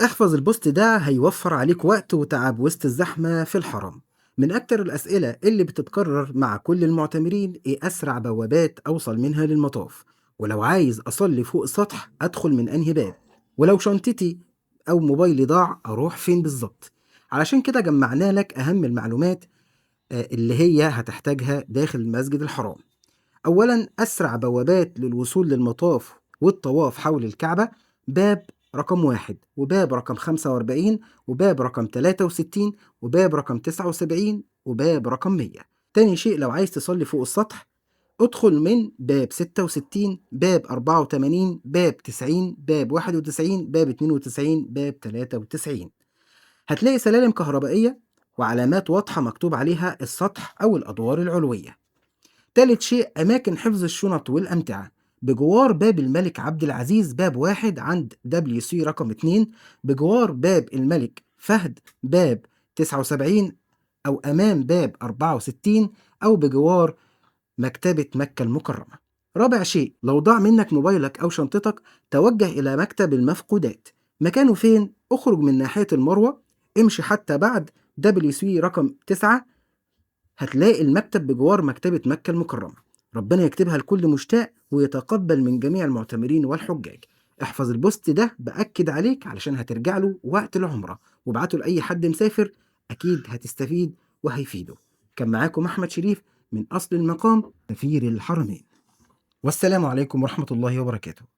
احفظ البوست ده هيوفر عليك وقت وتعب وسط الزحمة في الحرم. من أكتر الأسئلة اللي بتتكرر مع كل المعتمرين إيه أسرع بوابات أوصل منها للمطاف، ولو عايز أصلي فوق السطح أدخل من أنهي باب، ولو شنطتي أو موبايلي ضاع أروح فين بالظبط. علشان كده جمعنا لك أهم المعلومات اللي هي هتحتاجها داخل المسجد الحرام. أولا أسرع بوابات للوصول للمطاف والطواف حول الكعبة: باب رقم 1 وباب رقم 45 وباب رقم 63 وباب رقم 79 وباب رقم 100. تاني شيء لو عايز تصلي فوق السطح ادخل من باب 66 باب 84 باب 90 باب 91 باب 92 باب 93. هتلاقي سلالم كهربائية وعلامات واضحة مكتوب عليها السطح أو الأدوار العلوية. تالت شيء أماكن حفظ الشنط والأمتعة: بجوار باب الملك عبد العزيز باب 1 عند WC رقم 2، بجوار باب الملك فهد باب 79، أو أمام باب 64، أو بجوار مكتبة مكة المكرمة. رابع شيء لو ضاع منك موبايلك أو شنطتك توجه إلى مكتب المفقودات. مكانه فين؟ اخرج من ناحية المروة، امشي حتى بعد WC رقم 9، هتلاقي المكتب بجوار مكتبة مكة المكرمة. ربنا يكتبها لكل مشتاق ويتقبل من جميع المعتمرين والحجاج. احفظ البوست ده بأكد عليك علشان هترجع له وقت العمرة، وابعته لأي حد مسافر أكيد هتستفيد وهيفيده. كان معاكم أحمد شريف من أصل المقام سفير الحرمين، والسلام عليكم ورحمة الله وبركاته.